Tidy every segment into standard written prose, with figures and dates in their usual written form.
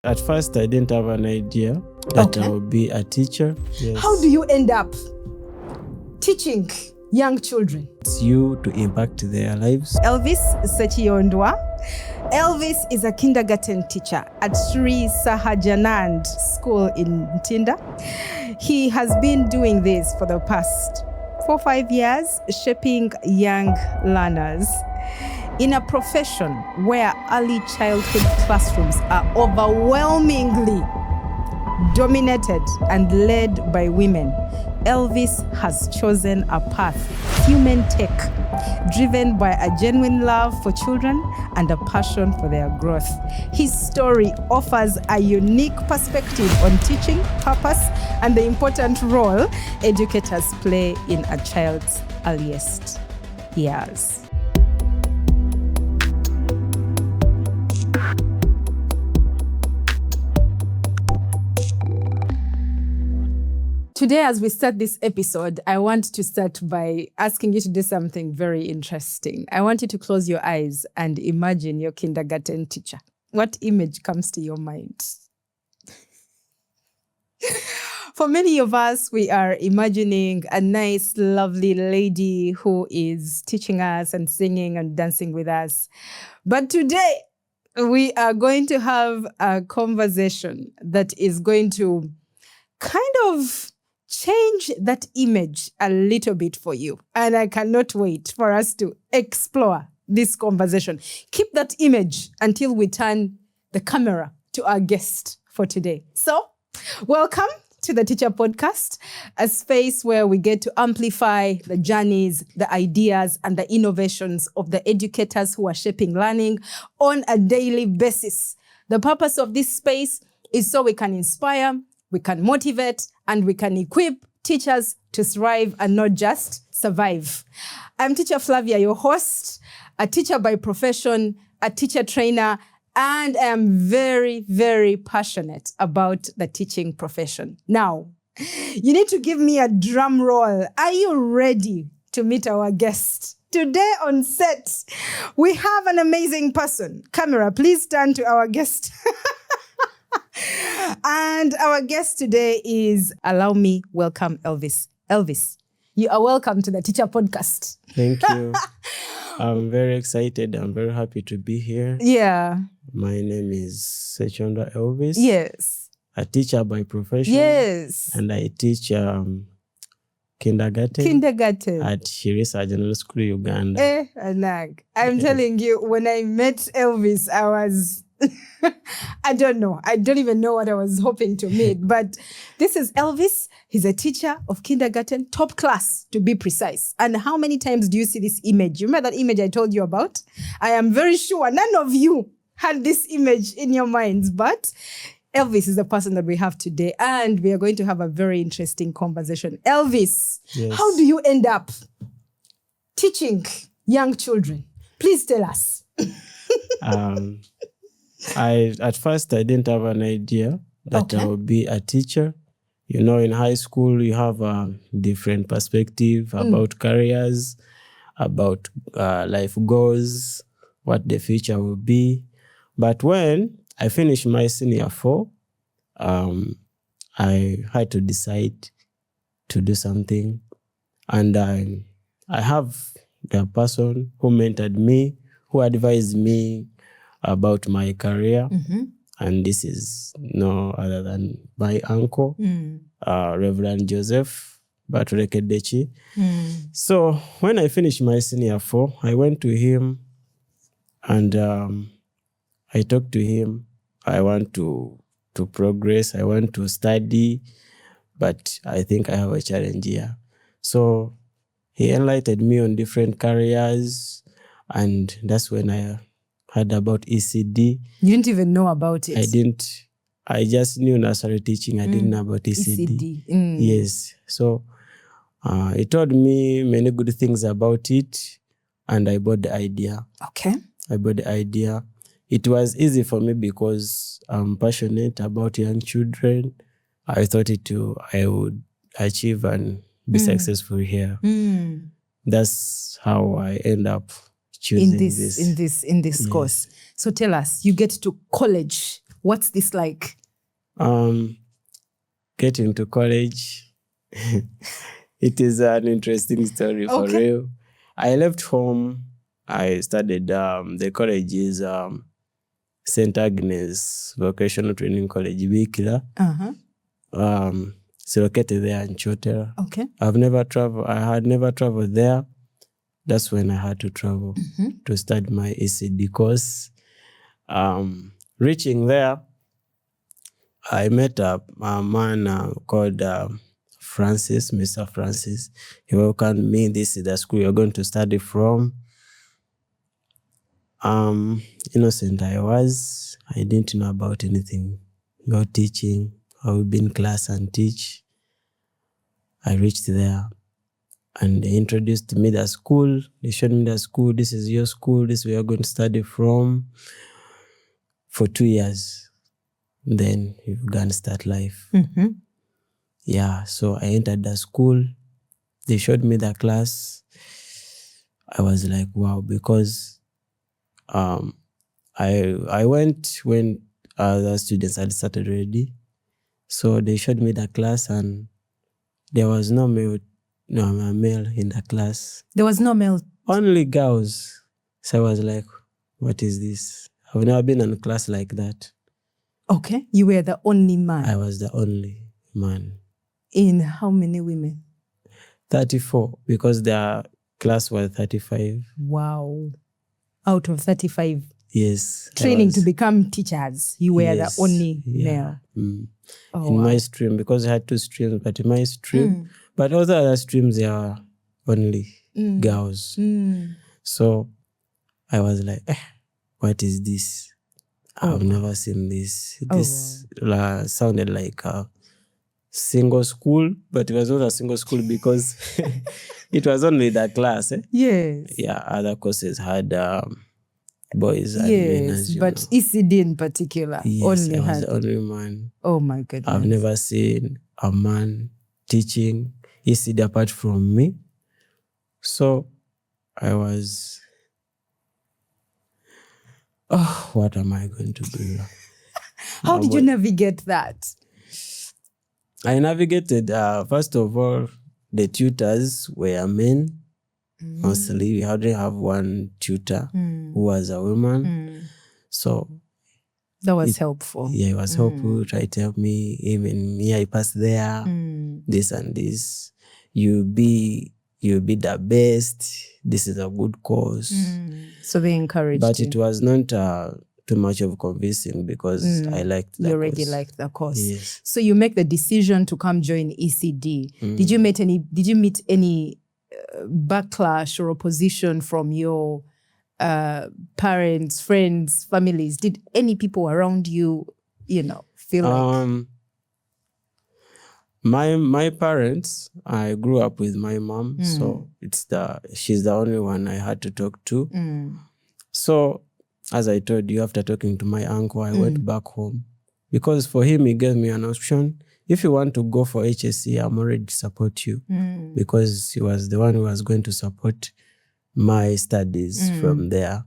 At first, I didn't have an idea that I would be a teacher. Yes. How do you end up teaching young children? It's you to impact their lives. Elvis Sekiyondwa. Elvis is a kindergarten teacher at Sri Sahajanand School in Ntinda. He has been doing this for the past 4 or 5 years, shaping young learners in a profession where early childhood classrooms are overwhelmingly dominated and led by women. Elvis has chosen a path, human tech, driven by a genuine love for children and a passion for their growth. His story offers a unique perspective on teaching, purpose, and the important role educators play in a child's earliest years. Today, as we start this episode, I want to start by asking you to do something very interesting. I want you to close your eyes and imagine your kindergarten teacher. What image comes to your mind? For many of us, we are imagining a nice, lovely lady who is teaching us and singing and dancing with us. But today, we are going to have a conversation that is going to kind of change that image a little bit for you. And I cannot wait for us to explore this conversation. Keep that image until we turn the camera to our guest for today. So, welcome to the Teacher Podcast, a space where we get to amplify the journeys, the ideas, and the innovations of the educators who are shaping learning on a daily basis. The purpose of this space is so we can inspire, we can motivate, and we can equip teachers to thrive and not just survive. I'm Teacher Flavia, your host, a teacher by profession, a teacher trainer, and I am very, very passionate about the teaching profession. Now, you need to give me a drum roll. Are you ready to meet our guest? Today on set, we have an amazing person. Camera, please turn to our guest. And our guest today is, allow me, welcome Elvis. Elvis, you are welcome to the Teacher Podcast. Thank you. I'm very excited. I'm very happy to be here. Yeah. My name is Sekiyondwa Elvis. Yes. A teacher by profession. Yes. And I teach kindergarten at Sri Sahajanand School, Uganda. I'm telling you, when I met Elvis, I was... I don't know. I don't even know what I was hoping to meet. But this is Elvis. He's a teacher of kindergarten, top class to be precise. And how many times do you see this image? You remember that image I told you about? I am very sure none of you had this image in your minds. But Elvis is the person that we have today. And we are going to have a very interesting conversation. Elvis, yes. How do you end up teaching young children? Please tell us. At first, I didn't have an idea that I would be a teacher. You know, in high school, you have a different perspective about careers, about life goals, what the future will be. But when I finished my senior 4, I had to decide to do something. And I have the person who mentored me, who advised me about my career. Mm-hmm. And this is no other than my uncle, Reverend Joseph Baturekedechi. So when I finished my senior 4, I went to him and I talked to him. I want to progress. I want to study, but I think I have a challenge here. So he enlightened me on different careers, and that's when I heard about ECD. You didn't even know about it? I didn't. I just knew nursery teaching. I didn't know about ECD. Yes. So he told me many good things about it, and I bought the idea. Okay. I bought the idea. It was easy for me because I'm passionate about young children. I thought I would achieve and be successful here. That's how I end up choosing in this course. So tell us, you get to college What's this like? Getting to college, it is an interesting story for real. I left home. I studied, the college is St. Agnes Vocational Training College, Bikila. It's located there in Chotera. Okay. I had never traveled there. That's when I had to travel to start my ECD course. Reaching there, I met a man called Francis, Mr. Francis. He welcomed me. This is the school you're going to study from. Innocent I was. I didn't know about anything, about teaching. I would be in class and teach. I reached there and they introduced me the school. They showed me the school. This is your school. This is where you're going to study from for 2 years. Then you're going to start life. Yeah, so I entered the school. They showed me the class. I was like, wow, because I went when the students had started already. So they showed me the class and there was no male in the class. There was no male? Only girls. So I was like, what is this? I've never been in a class like that. Okay. You were the only man? I was the only man. In how many women? 34, because their class was 35. Wow. Out of 35? Yes. Training to become teachers, you were the only male? In my stream, because I had 2 streams, but in my stream, but all the other streams, they are only girls. So I was like, what is this? I've never seen this. This sounded like a single school, but it was not a single school because it was only that class. Yes. Yeah, other courses had boys and men. Yes, but ECD in particular only I was the only man. Oh my goodness. I've never seen a man teaching ECD apart from me. So I was, what am I going to do? How did you navigate that? I navigated, first of all, the tutors were men. Mostly, we didn't have one tutor who was a woman. So that was helpful. Yeah, it was helpful. Try to help me. Even me, I passed there. This and this. You'll be the best. This is a good course. So they encouraged but you. It was not too much of convincing because I liked the course. You already liked the course. Yes. So you make the decision to come join ECD. Did you meet any backlash or opposition from your parents, friends, families? Did any people around you, feel like? My parents, I grew up with my mom, so she's the only one I had to talk to. So, as I told you, after talking to my uncle, I went back home because for him, he gave me an option. If you want to go for HSC, I'm ready to support you because he was the one who was going to support my studies from there.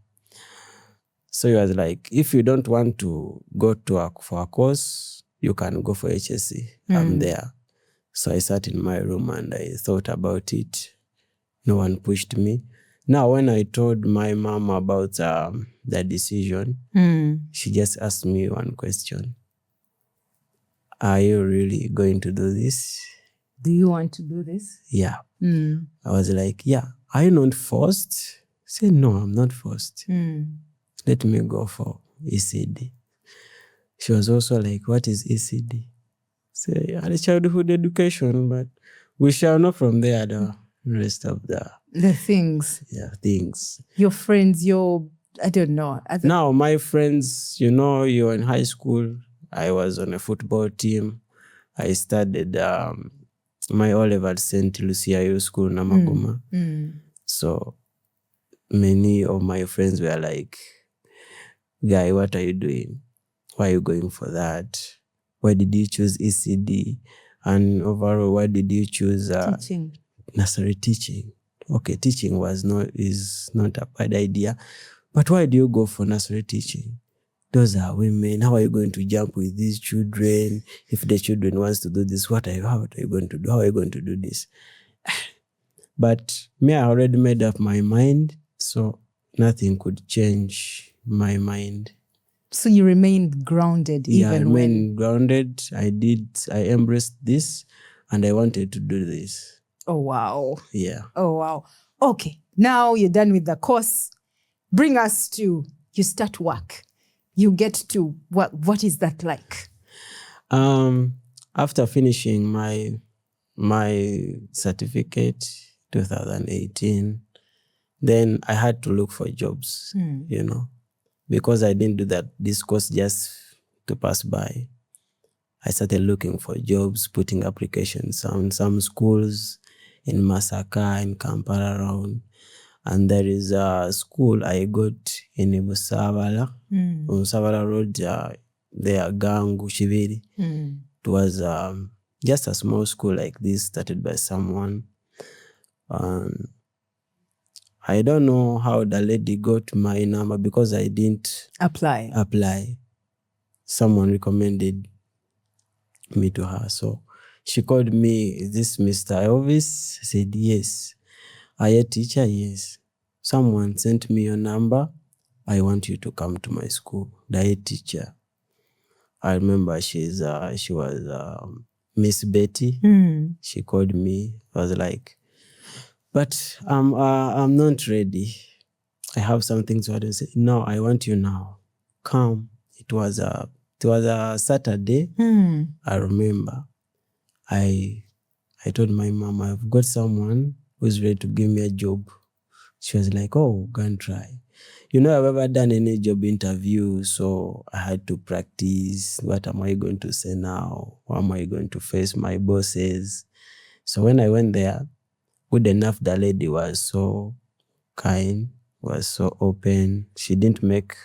So he was like, if you don't want to go for a course, you can go for HSC. I'm there. So I sat in my room and I thought about it. No one pushed me. Now, when I told my mom about the decision, she just asked me one question. Are you really going to do this? Do you want to do this? Yeah. I was like, yeah. Are you not forced? I said, no, I'm not forced. Let me go for ECD. She was also like, what is ECD? Say, early childhood education, but we shall know from there the rest of the things. Yeah, things. Your friends, I don't know. Now, my friends, you're in high school. I was on a football team. I studied my O-level at St. Lucia School, Namaguma. So many of my friends were like, Guy, what are you doing? Why are you going for that? Why did you choose ECD? And overall, why did you choose teaching? Nursery teaching. Okay, teaching is not a bad idea. But why do you go for nursery teaching? those are women. How are you going to jump with these children? If the children wants to do this, how are you going to do? How are you going to do this? But me, I already made up my mind, so nothing could change my mind. So you remained grounded even when... I remained grounded. I embraced this, and I wanted to do this. Oh, wow. Yeah. Oh, wow. Okay. Now you're done with the course. Bring us to, you start work. You get to, what is that like? After finishing my certificate, 2018, then I had to look for jobs, because I didn't do this course just to pass by. I started looking for jobs, putting applications on some schools in Masaka, in Kampala around. And there is a school I got in Musabala, on Musabala Road, there, Gangu, Shiviri. It was just a small school like this, started by someone. I don't know how the lady got my number because I didn't apply. Someone recommended me to her. So she called me, "Is this Mr. Elvis?" I said, "Yes." "Are you a teacher?" "Yes." "Someone sent me your number. I want you to come to my school." The head teacher, I remember she was Miss Betty. She called me. I was like, "But I'm not ready. I have something to do." I said, "No, I want you now. Come." It was a Saturday. I remember. I told my mom, "I've got someone who's ready to give me a job." She was like, "Oh, go and try." I've never done any job interview, so I had to practice. What am I going to say now? How am I going to face my bosses? So when I went there, good enough, the lady was so kind, was so open. She didn't make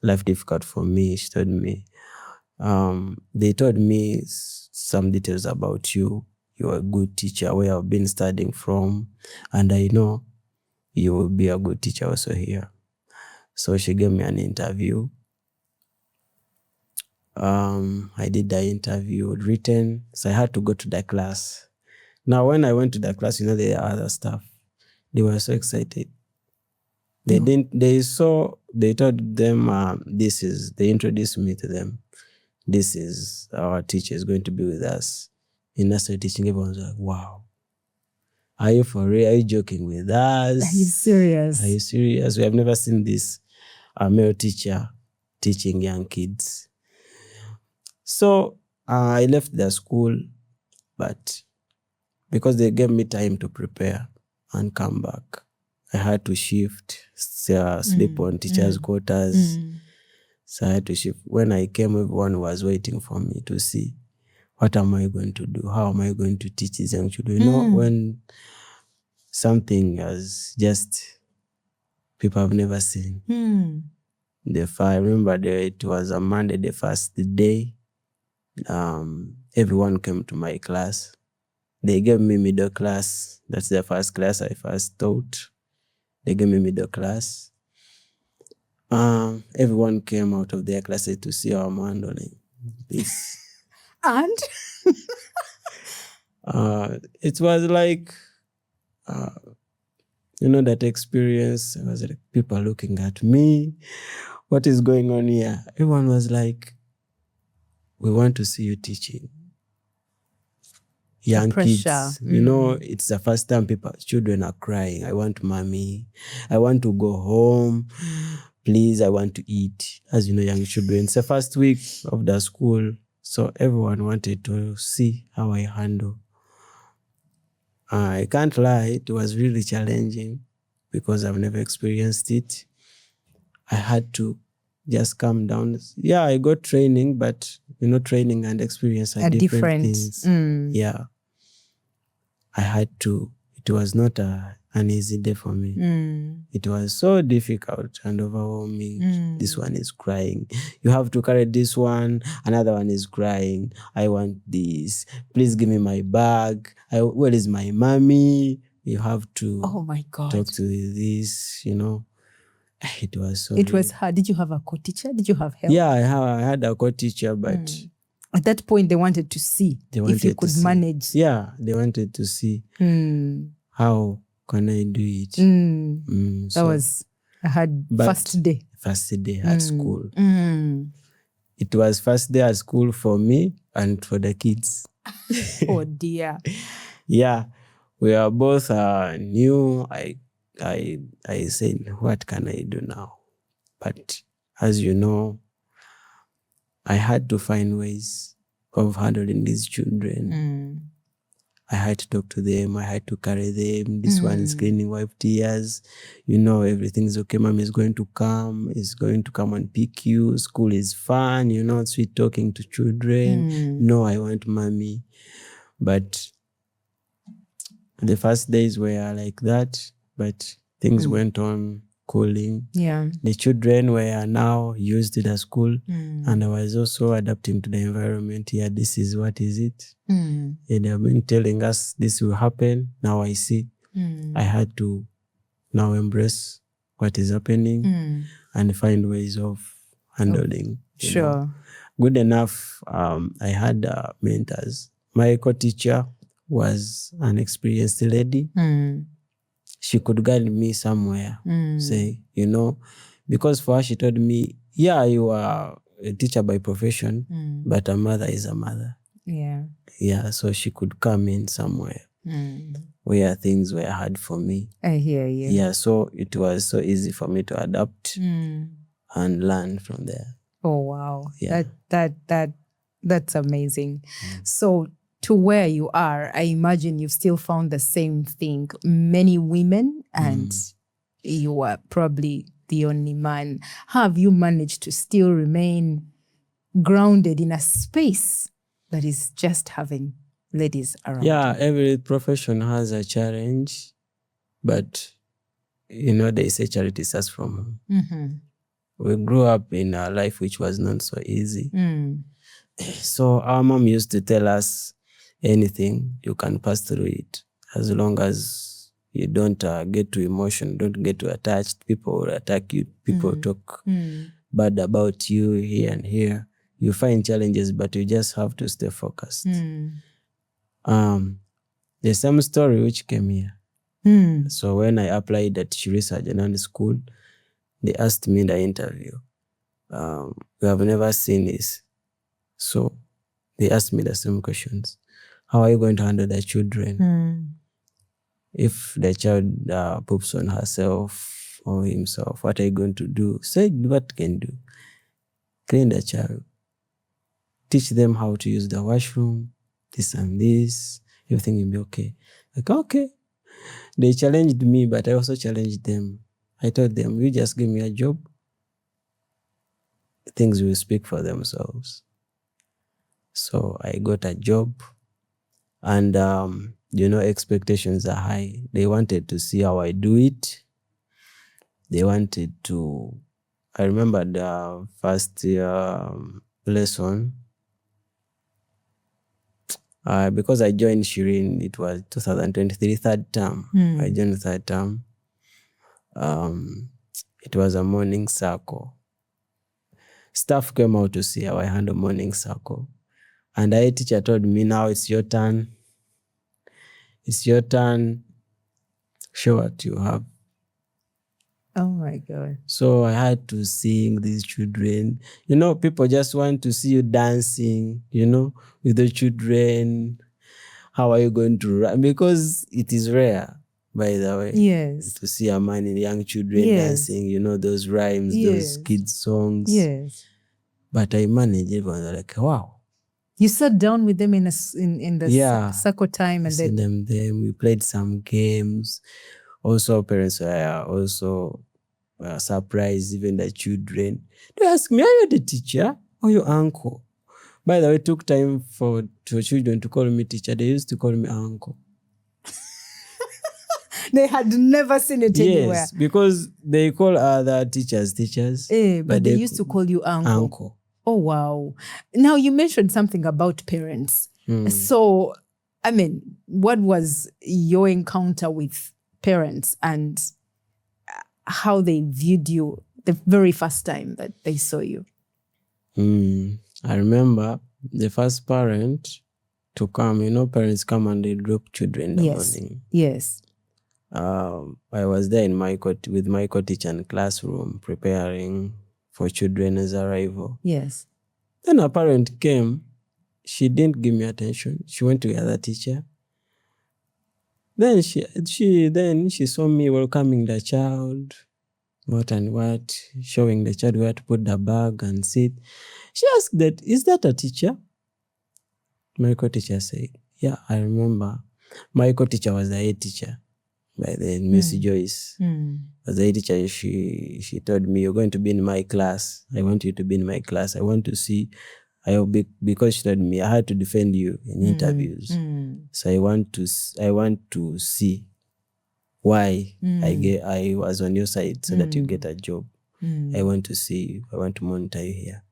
life difficult for me. She told me, they told me some details about you. You're a good teacher, where I've been studying from, and I know you will be a good teacher also here. So she gave me an interview. I did the interview written, so I had to go to the class. Now, when I went to the class, there are other staff. They were so excited. They told them, they introduced me to them. "This is our teacher, is going to be with us in nursery teaching." Everyone was like, "Wow. Are you for real? Are you joking with us? Are you serious? Are you serious? We have never seen this male teacher teaching young kids." So I left the school, but because they gave me time to prepare and come back, I had to shift, sleep on teachers' quarters. So I had to shift. When I came, everyone was waiting for me to see, what am I going to do? How am I going to teach these young children? When something is just people have never seen. I remember it was a Monday, the first day. Everyone came to my class. They gave me middle class. That's the first class I first taught. They gave me middle class. Everyone came out of their classes to see how I'm handling this. And? It was like, that experience. I was like, people looking at me. What is going on here? Everyone was like, "We want to see you teaching young kids." It's the first time children are crying. "I want mommy. I want to go home. Please, I want to eat." As you know, young children. It's the first week of the school. So everyone wanted to see how I handle. I can't lie, it was really challenging because I've never experienced it. I had to just calm down. Yeah, I got training, but training and experience are different things. Yeah. I had to. It was not an easy day for me. It was so difficult and overwhelming. This one is crying. You have to carry this one. Another one is crying. "I want this. Please give me my bag. Where is my mommy?" You have to oh my God. talk to this, It was so It was hard. Did you have a co-teacher? Did you have help? Yeah, I had a co-teacher, but at that point they wanted to see if you could manage. Yeah, they wanted to see how can I do it. That was a hard first day. First day at school. It was first day at school for me and for the kids. Oh dear. Yeah, we are both new. I said, what can I do now? But as you know, I had to find ways of handling these children. I had to talk to them. I had to carry them. This one is cleaning, wipe tears. Everything's okay. Mom is going to come. Is going to come and pick you. School is fun. Sweet talking to children. No, I want mommy. But the first days were like that. But things went on cooling. Yeah. The children were now used to the school, and I was also adapting to the environment. Yeah, this is what is it. And they have been telling us this will happen. Now I see. I had to now embrace what is happening and find ways of handling. Sure. Good enough. I had mentors. My co-teacher was an experienced lady. She could guide me somewhere, say, because for her, she told me, yeah, you are a teacher by profession, but a mother is a mother. Yeah. Yeah, so she could come in somewhere where things were hard for me. I hear you. Yeah, so it was so easy for me to adapt and learn from there. Oh, wow. Yeah. That's amazing. So to where you are, I imagine you've still found the same thing. Many women, and you are probably the only man. How have you managed to still remain grounded in a space that is just having ladies around? Yeah, every profession has a challenge, but they say charity starts from home. We grew up in a life which was not so easy. So our mom used to tell us, anything, you can pass through it. As long as you don't get too emotional, don't get too attached. People will attack you. People talk bad about you here and here. You find challenges, but you just have to stay focused. The same story which came here. So when I applied at Shirisa Janani School, they asked me in the interview, we have never seen this. So they asked me the same questions. How are you going to handle the children? If the child poops on herself or himself, what are you going to do? Say what can do. Clean the child. Teach them how to use the washroom, this and this. Everything will be okay. Like, okay. They challenged me, but I also challenged them. I told them, you just give me a job. Things will speak for themselves. So I got a job. And, expectations are high. They wanted to see how I do it. They wanted to... I remember the first lesson. Because I joined Shirin, it was 2023, third term. I joined the third term. It was a morning circle. Staff came out to see how I handle morning circle. And our teacher told me, now it's your turn. It's your turn. Show what you have. Oh my God. So I had to sing these children. People just want to see you dancing, with the children. How are you going to run? Because it is rare, by the way. Yes. To see a man and young children dancing, those rhymes, those kids' songs. Yes. But I managed. Everyone was like, wow. You sat down with them in the circle time, and then we played some games. Also, parents were also surprised, even the children. They asked me, are you the teacher or your uncle? By the way, it took time for children to call me teacher. They used to call me uncle. They had never seen it anywhere. Yes, because they call other teachers. But they used to call you uncle. Oh, wow. Now, you mentioned something about parents. So, what was your encounter with parents? And how they viewed you the very first time that they saw you? I remember the first parent to come. Parents come and they drop children in the morning. Yes. I was there with my co-teacher in classroom preparing for children's arrival. Yes. Then a parent came. She didn't give me attention. She went to the other teacher. Then she saw me welcoming the child, what and what, showing the child where to put the bag and sit. She asked that, is that a teacher? My co-teacher said, yeah, I remember. My co-teacher was the head teacher by then, Miss Joyce. As a head teacher, she told me, you're going to be in my class. I want you to be in my class. I want to see. Because she told me I had to defend you in interviews. So I want to see why I was on your side so that you get a job. I want to see you. I want to monitor you here.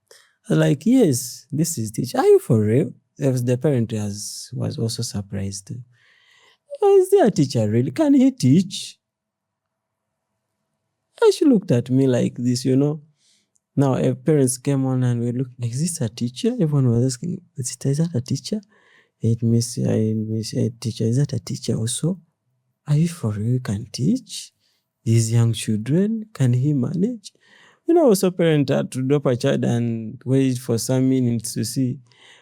I was like, yes, this is teacher. Are you for real? The parent was also surprised. Is there a teacher really? Can he teach? And she looked at me like this, Now, parents came on and we looked, is this a teacher? Everyone was asking, is that a teacher? Teacher, is that a teacher also? Are you for real? You can teach these young children? Can he manage? Also parent had to drop a child and wait for some minutes to see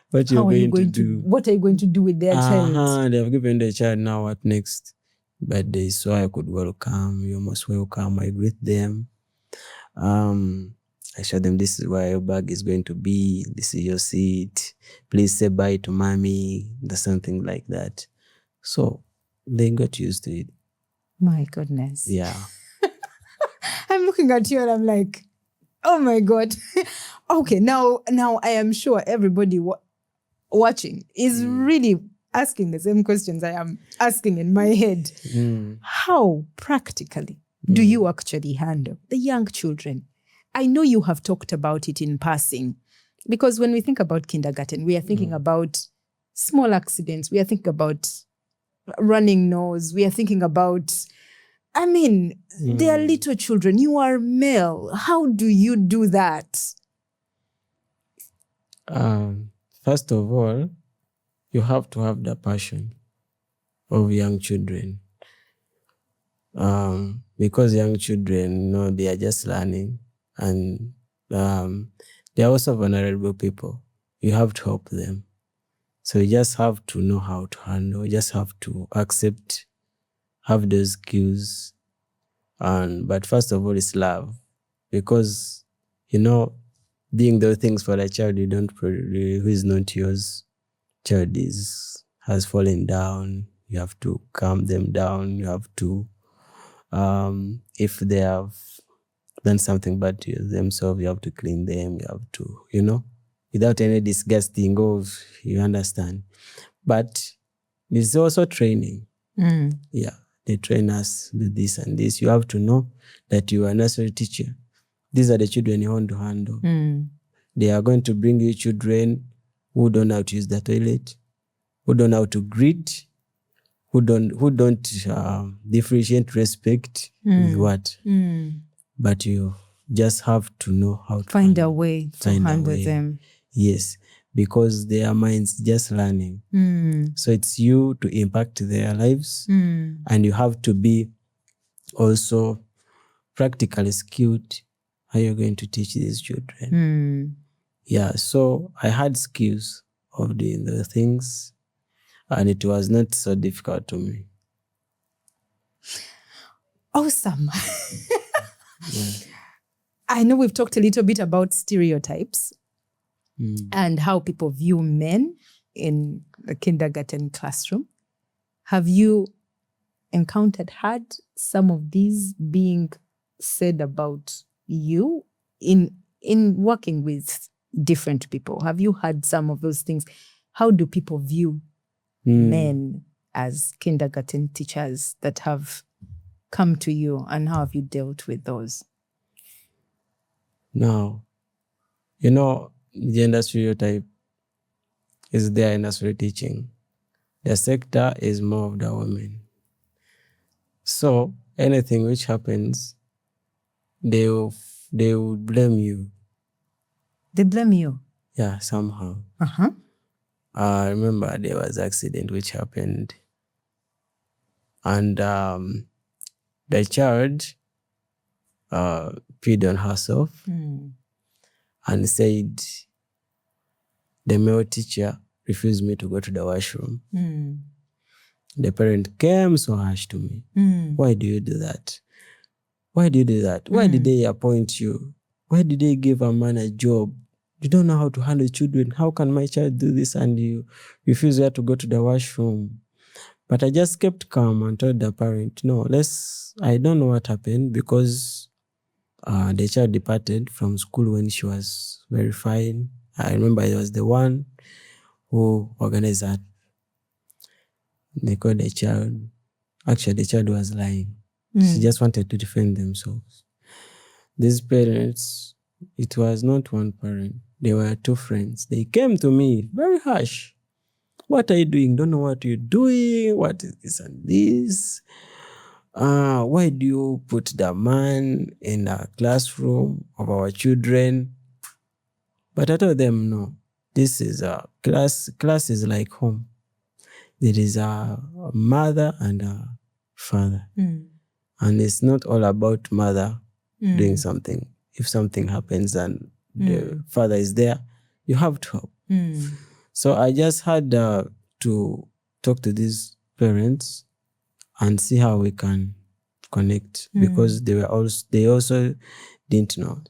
what you're going to do. What are you going to do with their child? They have given the child, now what next? But they saw I could welcome. You're most welcome. I greet them. I showed them, this is where your bag is going to be. This is your seat. Please say bye to mommy. Something like that. So they got used to it. My goodness. Yeah. I'm looking at you and I'm like, oh my God. Okay, now I am sure everybody watching is really asking the same questions I am asking in my head. How practically do you actually handle the young children? I know you have talked about it in passing, because when we think about kindergarten, we are thinking about small accidents. We are thinking about running nose. We are thinking about, they are little children. You are male. How do you do that? First of all, you have to have the passion of young children. Because young children, they are just learning. And they are also vulnerable people. You have to help them. So you just have to know how to handle. You just have to accept, have those skills. But first of all, it's love. Because, doing those things for a child who is not yours, child has fallen down. You have to calm them down. You have to, if they have done something bad to themselves, you have to clean them. You have to, without any disgusting you understand. But it's also training. Yeah, they train us with this and this. You have to know that you are a nursery teacher. These are the children you want to handle. They are going to bring you children who don't know how to use the toilet, who don't know how to greet, who don't differentiate respect with what. But you just have to know how to find a way to handle them. Yes, because their minds just learning. So it's you to impact their lives, and you have to be also practically skilled how you're going to teach these children. Yeah, so I had skills of doing the things, and it was not so difficult to me. Awesome. Yeah. I know we've talked a little bit about stereotypes and how people view men in the kindergarten classroom. Have you had some of these being said about you in working with different people? Have you had some of those things? How do people view men as kindergarten teachers that have come to you, and how have you dealt with those? Now, gender stereotype is there in nursery teaching. The sector is more of the women. So anything which happens they will blame you. They blame you? Yeah, somehow. Uh-huh. I remember there was an accident which happened. And the child peed on herself and said the male teacher refused me to go to the washroom. The parent came so harsh to me. Why do you do that? Why do you do that? Why did they appoint you? Why did they give a man a job? You don't know how to handle children. How can my child do this and you refuse her to go to the washroom? But I just kept calm and told the parent, no, I don't know what happened because the child departed from school when she was very fine. I remember it was the one who organized that. They called the child. Actually, the child was lying. She just wanted to defend themselves. These parents, it was not one parent. They were two friends. They came to me very harsh. What are you doing? Don't know what you're doing. What is this and this? Why do you put the man in a classroom of our children? But I told them, no, this is a class. Class is like home. There is a mother and a father. And it's not all about mother doing something. If something happens and the father is there, you have to help. So I just had to talk to these parents and see how we can connect because they also didn't know.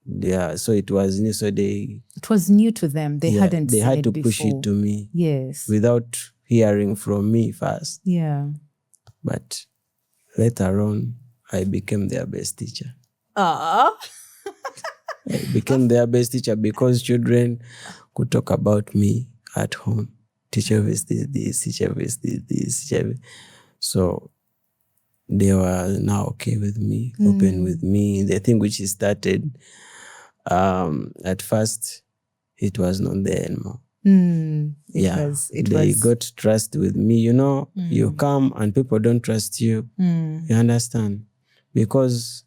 Yeah, so it was new. So it was new to them. They hadn't seen it before. They had to push it to me. Yes. Without hearing from me first. Yeah. But later on, I became their best teacher. I became their best teacher because children could talk about me at home. Teacher was this, teacher was this, teacher. So they were now okay with me, open with me. The thing which started, at first, it was not there anymore. They got trust with me. You come and people don't trust you. You understand? Because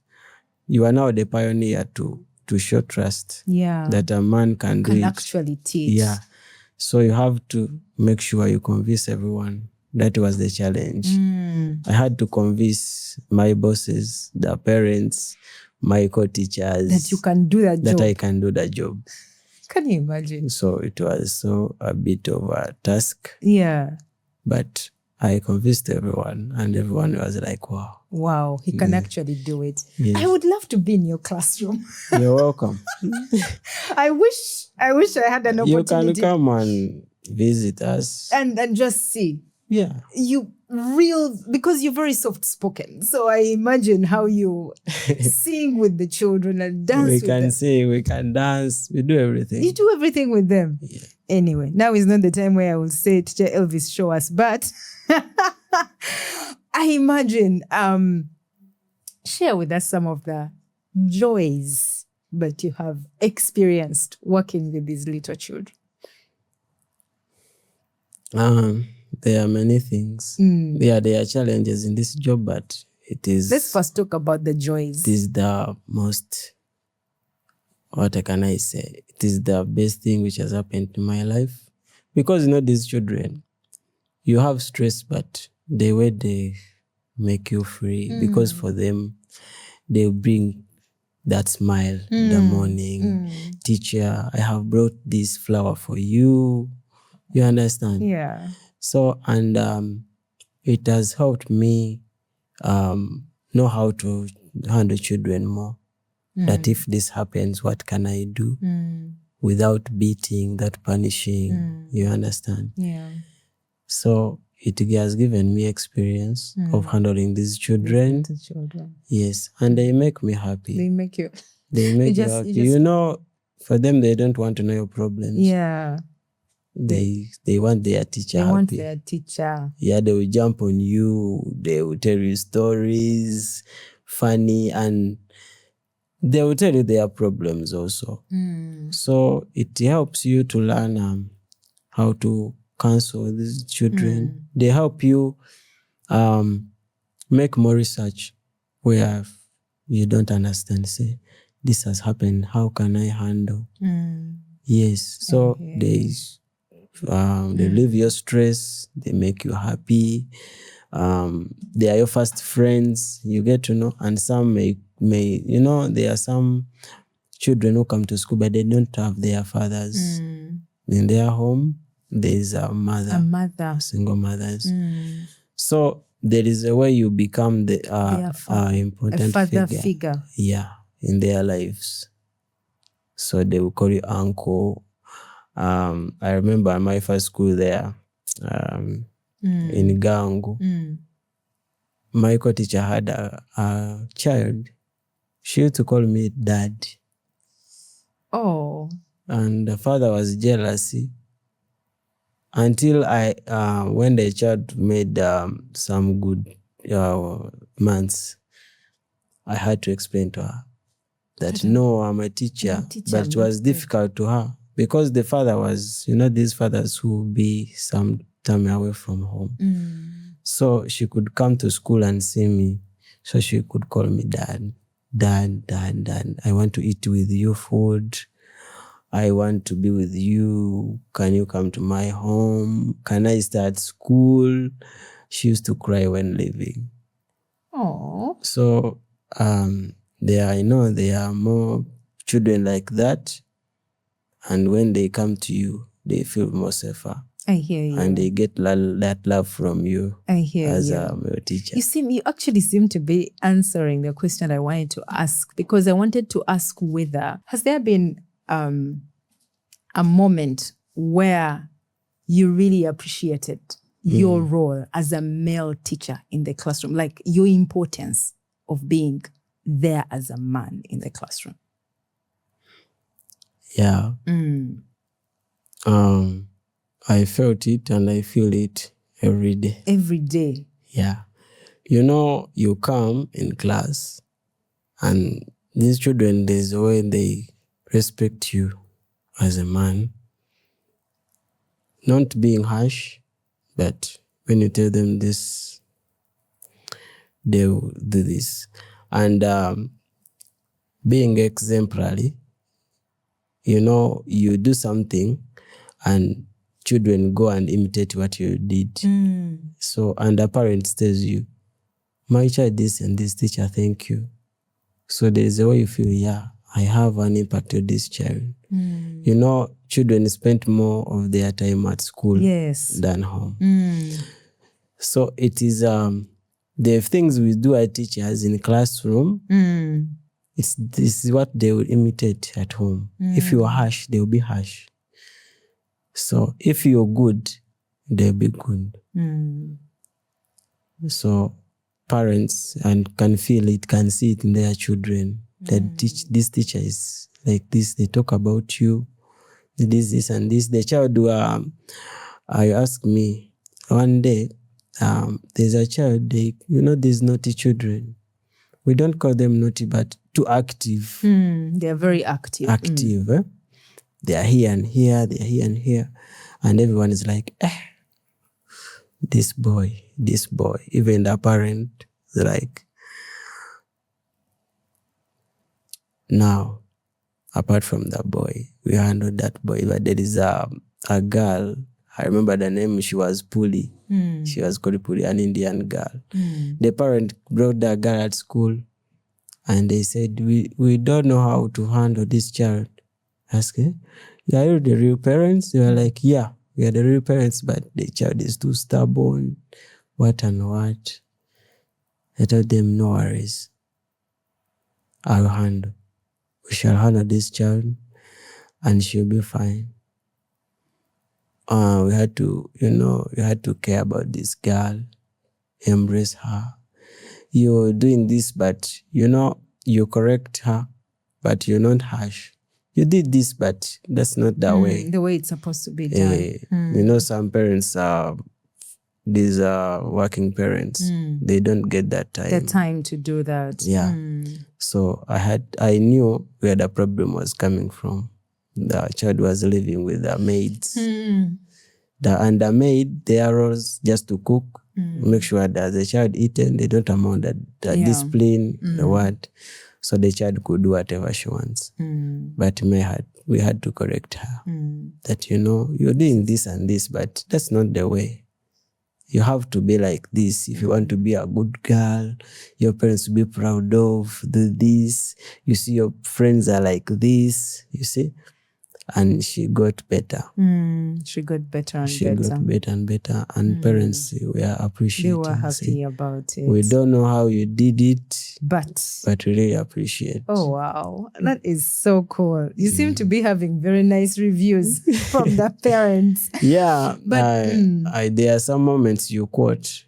you are now the pioneer to show trust. That a man can do it. Actually teach. Yeah. So you have to make sure you convince everyone. That was the challenge. I had to convince my bosses, the parents, my co-teachers. That you can do that job. That I can do that job. Can you imagine? So it was a bit of a task. Yeah. But I convinced everyone and everyone was like, wow. Wow, he can actually do it. Yes. I would love to be in your classroom. You're welcome. I wish I had an opportunity. You can come and visit us. And just see. Yeah. Because you're very soft-spoken. So I imagine how you sing with the children and dance with them. We can sing, we can dance, we do everything. You do everything with them? Yeah. Anyway, now is not the time where I will say, Teacher Elvis, show us. But I imagine, share with us some of the joys that you have experienced working with these little children. There are many things. There are challenges in this job, but it is... Let's first talk about the joys. It is the most... What can I say? It is the best thing which has happened to my life. Because, these children, you have stress, but the way they make you free, because for them, they bring that smile in the morning. Teacher, I have brought this flower for you. You understand? Yeah. So, and it has helped me know how to handle children more. That if this happens, what can I do without beating, without punishing? You understand? Yeah. So it has given me experience of handling these children. Yes, and they make me happy. They make you. They make you happy. For them, they don't want to know your problems. Yeah. They want their teacher happy. They want their teacher. Yeah, they will jump on you. They will tell you stories, funny, and they will tell you their problems also. So it helps you to learn how to counsel these children. They help you make more research where you don't understand. Say, this has happened. How can I handle? Yes. So they relieve your stress. They make you happy. They are your first friends. You get to know. And some may there are some children who come to school, but they don't have their fathers. In their home, there is a mother. Single mothers. So there is a way you become the important father figure. Yeah, in their lives. So they will call you uncle. I remember my first school there, in Gangu. My co-teacher had a child. She used to call me dad. Oh. And the father was jealous until when the child made some good months, I had to explain to her that no, I'm a teacher. But it was difficult to her because the father was, these fathers who will be some time away from home. So she could come to school and see me. So she could call me dad. I want to eat with you food. I want to be with you. Can you come to my home? Can I start school? She used to cry when leaving. Oh. So there are more children like that. And when they come to you, they feel more safer. I hear you. And they get that love from you. I hear as you. A teacher. You actually seem to be answering the question I wanted to ask, because I wanted to ask whether, has there been a moment where you really appreciated your role as a male teacher in the classroom, like your importance of being there as a man in the classroom? Yeah. I felt it and I feel it every day. Every day? Yeah. You come in class and these children, there's a way they respect you as a man. Not being harsh, but when you tell them this, they will do this. And being exemplary, you do something and children go and imitate what you did. So, and the parent tells you, my child this and this, teacher, thank you. So there is a way you feel, yeah, I have an impact on this child. Children spend more of their time at school than home. So it is the things we do as teachers in the classroom, this is what they will imitate at home. If you are harsh, they will be harsh. So if you're good, they'll be good. So parents can feel it, can see it in their children. That this teacher is like this. They talk about you, this and this. The child I asked me one day, there's a child, these naughty children. We don't call them naughty, but too active. They're very active. They are here and here, they are here and here. And everyone is like, this boy. Even the parent is like, now, apart from that boy, we handle that boy. But there is a girl, I remember the name, she was Puli. She was called Puli, an Indian girl. The parent brought that girl at school and they said, we don't know how to handle this child. Ask, are you the real parents? They were like, yeah, we are the real parents, but the child is too stubborn. What and what? I told them, no worries. I'll handle. We shall handle this child and she'll be fine. We had to care about this girl, embrace her. You're doing this, but you correct her, but you're not harsh. You did this, but that's not the way. The way it's supposed to be done. Some parents are, these are working parents. They don't get that time. The time to do that. Yeah. So I knew where the problem was coming from. The child was living with the maids. And the maid, their role is just to cook, Make sure that the child eaten, they don't amount that discipline, the what. So the child could do whatever she wants. But we had to correct her that, you're doing this and this, but that's not the way. You have to be like this. If you want to be a good girl, your parents will be proud of, do this. You see your friends are like this, you see. And she got better. She got better and she better. got better and better. And parents were appreciating. They were happy about it. We don't know how you did it, but we really appreciate. Oh, wow. That is so cool. You seem to be having very nice reviews from the parents. Yeah. But there are some moments you quote.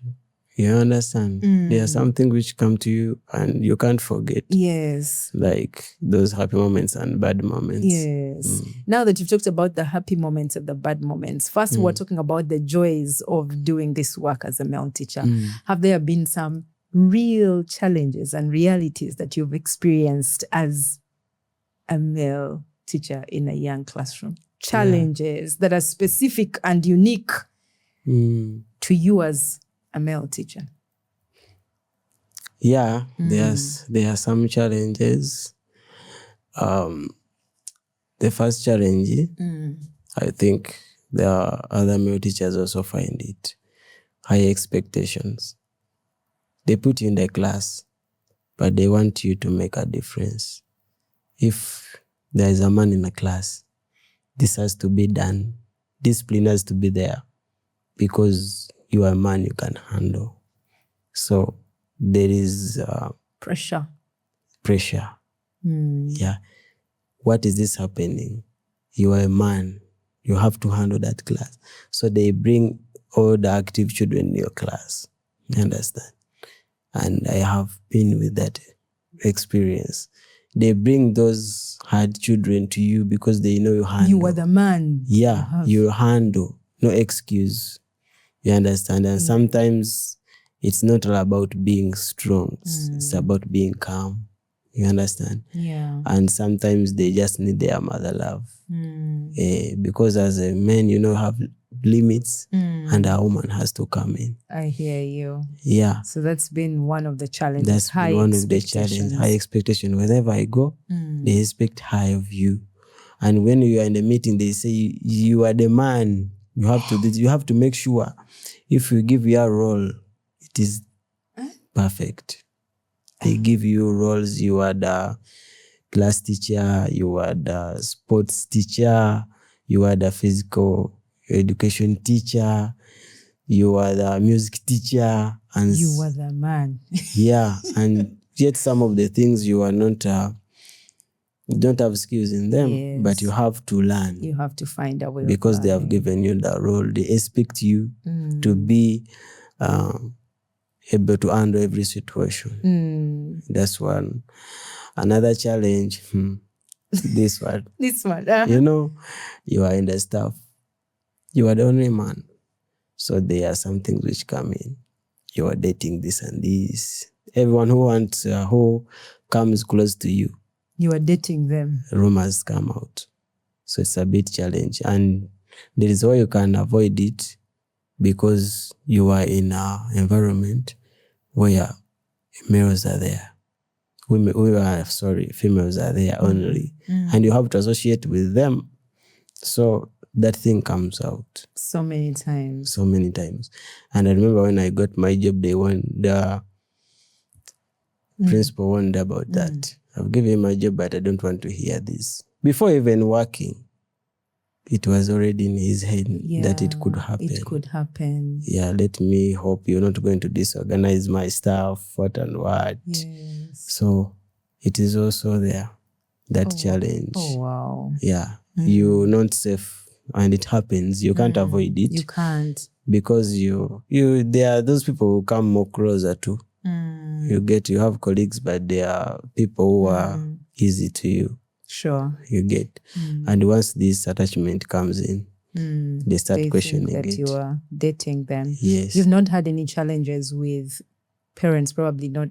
You understand? There are some things which come to you and you can't forget. Yes. Like those happy moments and bad moments. Yes. Now that you've talked about the happy moments and the bad moments, first we're talking about the joys of doing this work as a male teacher. Have there been some real challenges and realities that you've experienced as a male teacher in a young classroom? Challenges that are specific and unique to you as a male teacher? Yeah, there are some challenges. The first challenge, I think there are other male teachers also find it. High expectations. They put you in the class, but they want you to make a difference. If there is a man in a class, this has to be done. Discipline has to be there because you are a man you can handle. So there is pressure. Yeah. What is this happening? You are a man. You have to handle that class. So they bring all the active children in your class. You understand? And I have been with that experience. They bring those hard children to you because they know you handle. You are the man. Yeah, you handle. No excuse. You understand? And sometimes it's not all about being strong. It's about being calm. You understand? Yeah. And sometimes they just need their mother love. Because as a man, have limits and a woman has to come in. I hear you. Yeah. So that's been one of the challenges. That's been one of the challenges. High expectation. Wherever I go, they expect high of you. And when you are in the meeting, they say you are the man. You have to make sure if you give your role, it is perfect. They give you roles. You are the class teacher. You are the sports teacher. You are the physical education teacher. You are the music teacher. And you are the man. Yeah. And yet some of the things you are not, you don't have skills in them, but you have to learn. You have to find a way. Because they have given you the role. They expect you to be able to handle every situation. That's one. Another challenge, this one. This one. You are in the staff. You are the only man. So there are some things which come in. You are dating this and this. Everyone who comes close to you. You are dating them. Rumors come out. So it's a bit challenge. And there is a way you can avoid it because you are in an environment where males are there. Females are there only. And you have to associate with them. So that thing comes out. So many times. And I remember when I got my job, the principal warned about that. I've given him my job, but I don't want to hear this. Before even working, it was already in his head that it could happen. It could happen. Yeah, let me hope you're not going to disorganize my staff, what and what. Yes. So it is also there, that challenge. Oh, wow. Yeah. You're not safe and it happens. You can't avoid it. You can't. Because there are those people who come more closer to. You have colleagues, but there are people who are easy to you. Sure. You get. And once this attachment comes in, they start questioning think that it. You are dating them. Yes. You've not had any challenges with parents probably not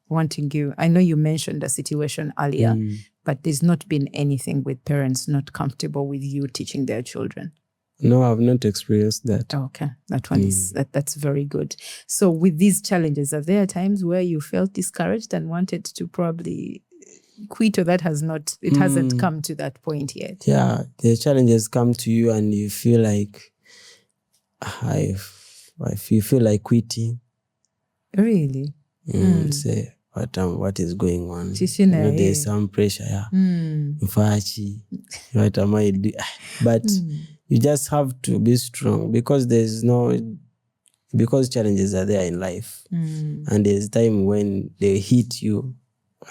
wanting you. I know you mentioned a situation earlier, but there's not been anything with parents not comfortable with you teaching their children. No, I've not experienced that. Okay, that one is that's very good. So with these challenges, are there times where you felt discouraged and wanted to probably quit, or that hasn't come to that point yet? Yeah, the challenges come to you and you feel like you feel like quitting. Really? Say what is going on? There's some pressure. What am I doing? But you just have to be strong because because challenges are there in life, and there's time when they hit you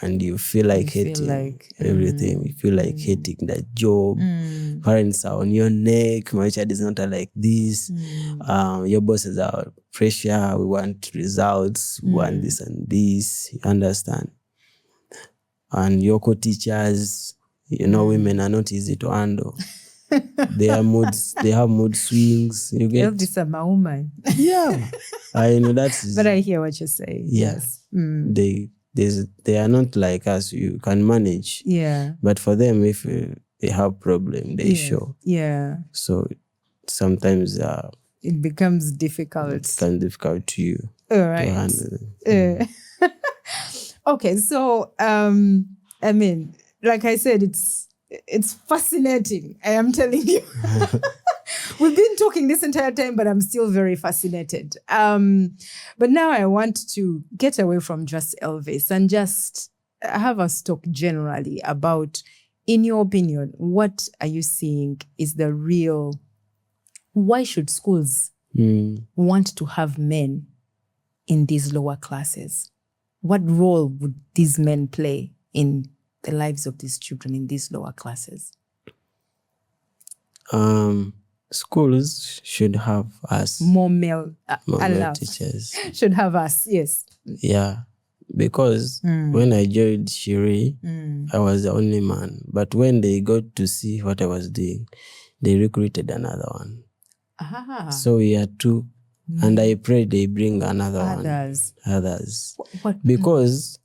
and you feel like hating everything. You feel like hating that job. Parents are on your neck. My child is not like this. Your bosses are pressure. We want results. We want this and this. You understand? And your co-teachers, women are not easy to handle. They have mood swings. You get Elvis a woman. Yeah, I know that's. But I hear what you're saying. Yes. They are not like us. You can manage. Yeah. But for them, if they have problem, they show. Yeah. So sometimes it becomes difficult. It becomes difficult to you. All right. To handle. Okay, so I mean, like I said, it's fascinating. I am telling you. We've been talking this entire time, but I'm still very fascinated. But now I want to get away from just Elvis and just have us talk generally about, in your opinion, what are you seeing is the real... Why should schools want to have men in these lower classes? What role would these men play in the lives of these children in these lower classes? Schools should have us. More male teachers. Should have us, yes. Yeah, because when I joined Shiri, I was the only man. But when they got to see what I was doing, they recruited another one. So we are two. And I pray they bring another others. What? Because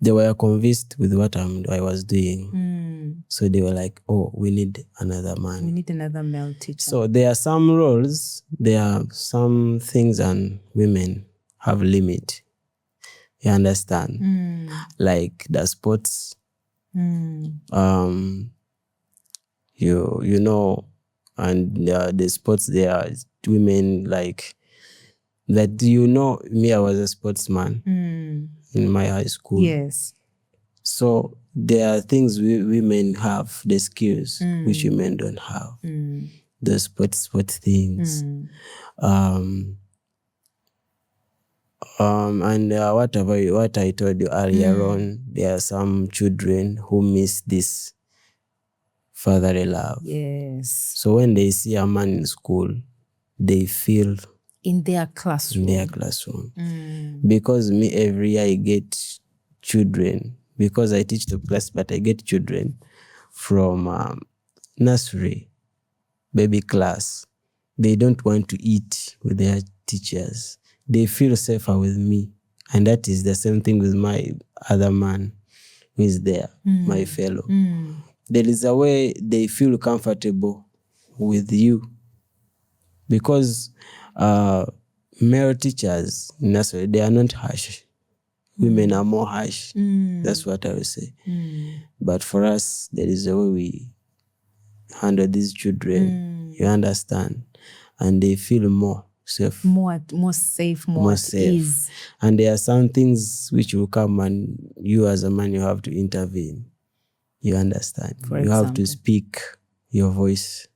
they were convinced with what I was doing. So they were like, oh, we need another man. We need another male teacher. So there are some roles, there are some things, and women have limit. You understand? Like the sports, you know, and the sports, there are women like that. Me, I was a sportsman in my high school. Yes. So there are things women have, the skills which women don't have. The sport things. And what I told you earlier on, there are some children who miss this fatherly love. Yes. So when they see a man in school, they feel in their classroom. Because me, every year I get children, because I teach the class, but I get children from nursery, baby class. They don't want to eat with their teachers. They feel safer with me. And that is the same thing with my other man who is there, my fellow. There is a way they feel comfortable with you. Because male teachers, nursery, they are not harsh. Women are more harsh. That's what I will say. But for us, there is a way we handle these children. You understand? And they feel more safe. More safe, more at ease. And there are some things which will come and you as a man, you have to intervene. You understand? You have to speak your voice.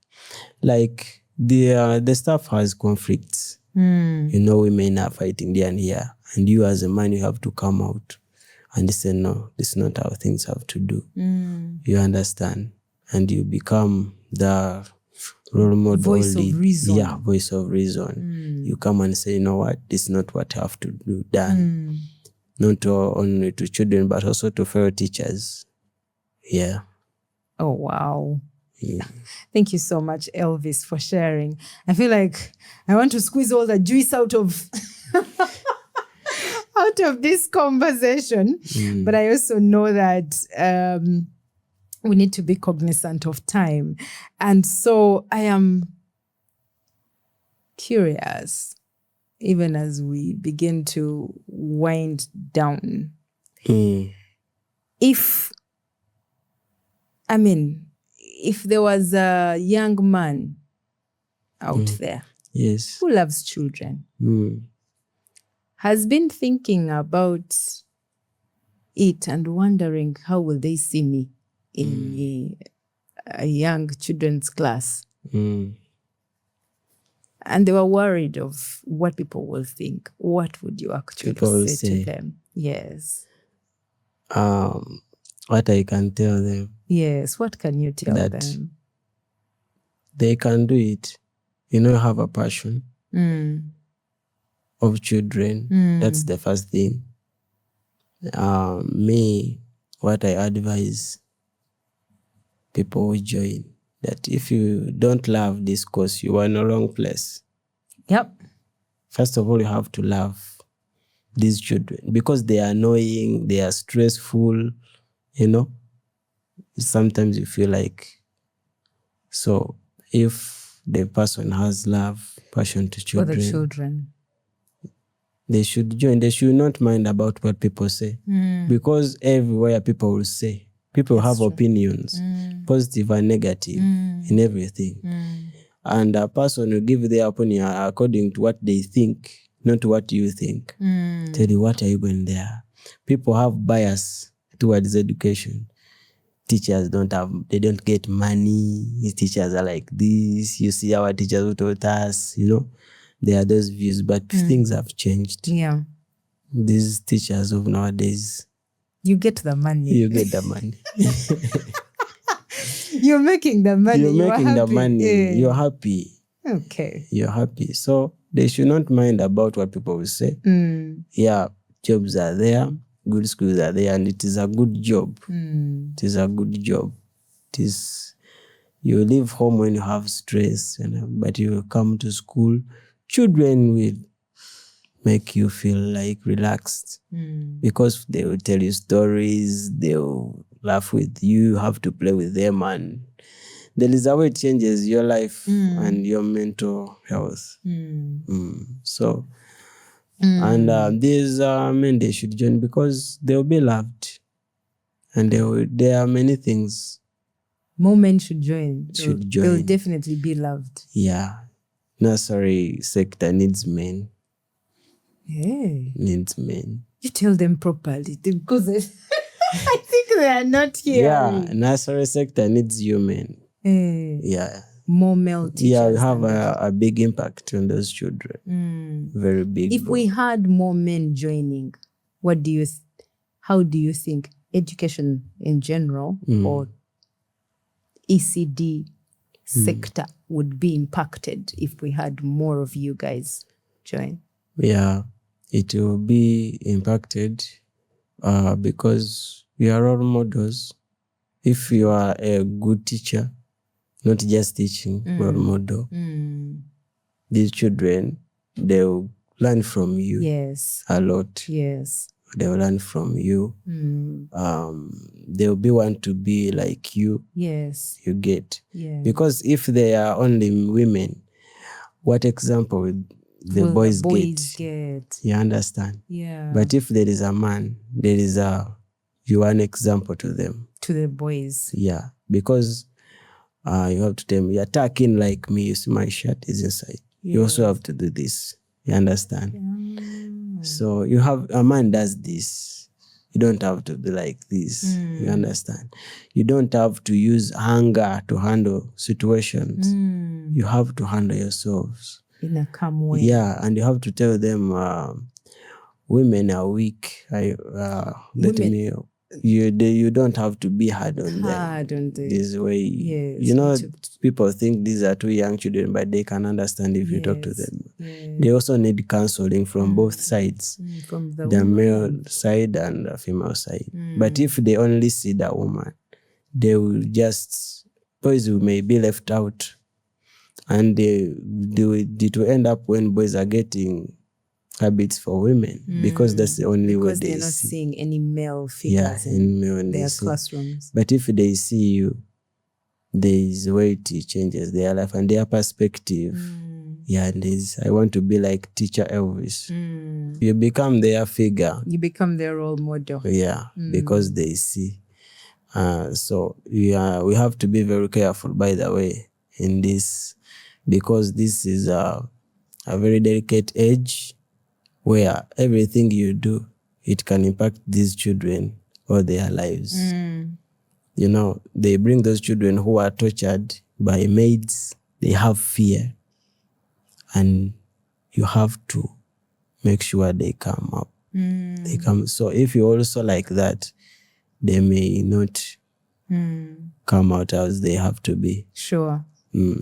Like the staff has conflicts. Women are fighting there and here. And you as a man, you have to come out and say, no, this is not how things have to do. You understand? And you become the role model. Voice of reason. Yeah, voice of reason. You come and say, you know what, this is not what I have to do done. Not only to children, but also to fellow teachers. Yeah. Oh, wow. Yeah. Thank you so much, Elvis, for sharing. I feel like I want to squeeze all the juice out of out of this conversation. But I also know that we need to be cognizant of time. And so I am curious, even as we begin to wind down. If there was a young man out there yes, who loves children, has been thinking about it and wondering how will they see me in a young children's class, and they were worried of what people will think, what would you actually say to them? Yes. What I can tell them. Yes, what can you tell them? They can do it. Have a passion of children. That's the first thing. Me, what I advise people who join, that if you don't love this course, you are in the wrong place. Yep. First of all, you have to love these children because they are annoying, they are stressful, Sometimes you feel like, so if the person has love, passion to children, for the children, they should join. They should not mind about what people say. Because everywhere people will say, people have opinions, positive and negative in everything. And a person will give their opinion according to what they think, not what you think. Tell you, what are you going there? People have bias towards education. Teachers they don't get money. Teachers are like this. You see our teachers who taught us, there are those views, but things have changed. Yeah. These teachers of nowadays, you get the money. You get the money. You're making the money. You're making the money. You're happy. Okay. You're happy. So they should not mind about what people will say. Yeah, jobs are there. Good schools are there, and it is a good job. It is a good job. You leave home when you have stress, but you come to school. Children will make you feel like relaxed because they will tell you stories. They will laugh with you. You have to play with them, and there is a way it changes your life and your mental health. So. And these men, they should join because they will be loved. And there are many things. More men should join. They'll definitely be loved. Yeah. Nursery sector needs men. Hey. Needs men. You tell them properly because I think they are not here. Yeah. Nursery sector needs you men. Hey. Yeah. More male teachers. Yeah, we have a big impact on those children. Very big. If we had more men joining, how do you think education in general or ECD sector would be impacted if we had more of you guys join? Yeah, it will be impacted because we are role models. If you are a good teacher, not just teaching, role model. These children, they will learn from you. Yes. A lot. Yes. They will learn from you. They will be want to be like you. Yes. You get. Yes. Because if they are only women, what example will the boys get? You understand? Yeah. But if there is a man, you are an example to them. To the boys. Yeah. Because you have to tell me, you're talking like me, you see my shirt is inside. Yes. You also have to do this. You understand? So a man does this. You don't have to be like this. You understand? You don't have to use anger to handle situations. You have to handle yourselves. In a calm way. Yeah, and you have to tell them women are weak. You don't have to be hard on them. This way, yes, people think these are two young children, but they can understand if you talk to them. Yes. They also need counseling from both sides, from the male side and the female side. But if they only see the woman, boys may be left out, and it will end up when boys are getting habits for women because that's the only way they see. Because they're not seeing any male figures in their classrooms. But if they see you, there is a way it changes their life and their perspective. Yeah, and I want to be like Teacher Elvis. You become their figure. You become their role model. Yeah, because they see. So we have to be very careful, by the way, in this, because this is a very delicate age where everything you do, it can impact these children or their lives. You know, they bring those children who are tortured by maids. They have fear. And you have to make sure they come up. They come. So if you also like that, they may not come out as they have to be. Sure.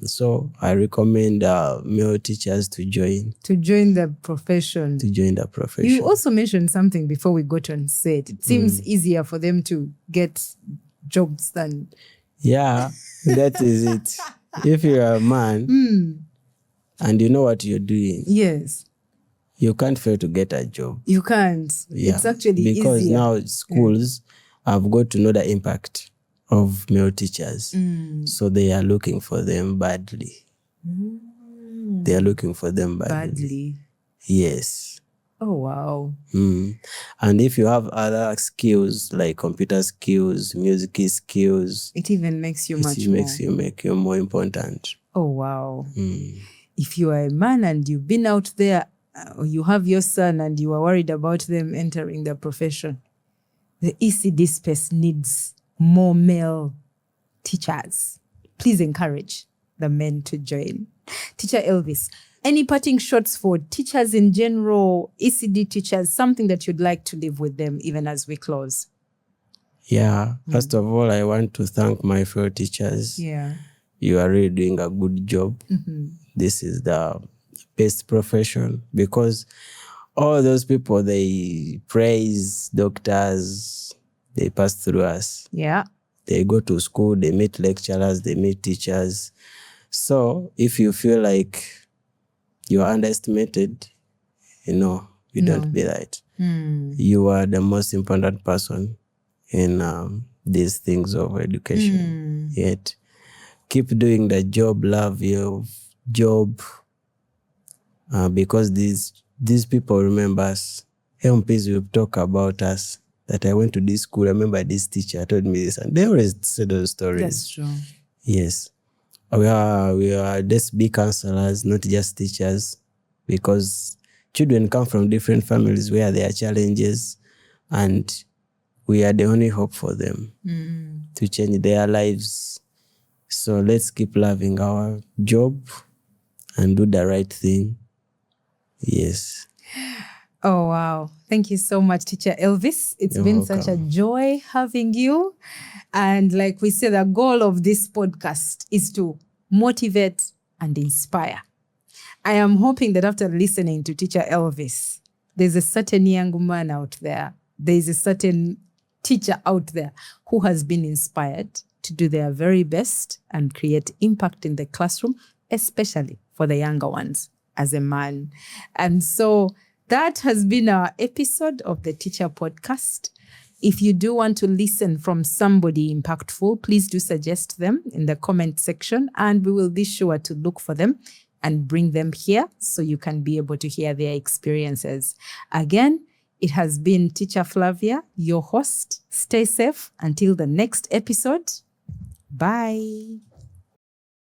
So I recommend male teachers to join. To join the profession. To join the profession. You also mentioned something before we got on set. It seems easier for them to get jobs than... Yeah, that is it. If you are a man and you know what you're doing, yes, you can't fail to get a job. You can't. Yeah. It's actually because easier. Now schools have got to know the impact of male teachers. So they are looking for them badly. They are looking for them badly. Yes. Oh, wow. And if you have other skills like computer skills, music skills, it even makes you make you more important. Oh, wow. If you are a man and you've been out there, you have your son and you are worried about them entering the profession, the ECD space needs more male teachers. Please encourage the men to join. Teacher Elvis, any parting shots for teachers in general, ECD teachers, something that you'd like to leave with them even as we close? Yeah, first of all, I want to thank my fellow teachers. Yeah. You are really doing a good job. This is the best profession because all those people, they praise doctors, they pass through us. Yeah. They go to school, they meet lecturers, they meet teachers. So if you feel like you are underestimated, you don't be that. You are the most important person in these things of education. Yet keep doing the job, love your job, because these people remember us. MPs will talk about us, that I went to this school, I remember this teacher told me this, and they always say those stories. That's true. Yes. We are just be counselors, not just teachers, because children come from different families where there are challenges, and we are the only hope for them to change their lives. So let's keep loving our job and do the right thing. Yes. Oh, wow. Thank you so much, Teacher Elvis. You're been welcome. Such a joy having you. And like we said, the goal of this podcast is to motivate and inspire. I am hoping that after listening to Teacher Elvis, there's a certain young man out there, there's a certain teacher out there who has been inspired to do their very best and create impact in the classroom, especially for the younger ones as a man. And so that has been our episode of the Teacher Podcast. If you do want to listen from somebody impactful, please do suggest them in the comment section, and we will be sure to look for them and bring them here so you can be able to hear their experiences. Again, it has been Teacher Flavia, your host. Stay safe until the next episode. Bye.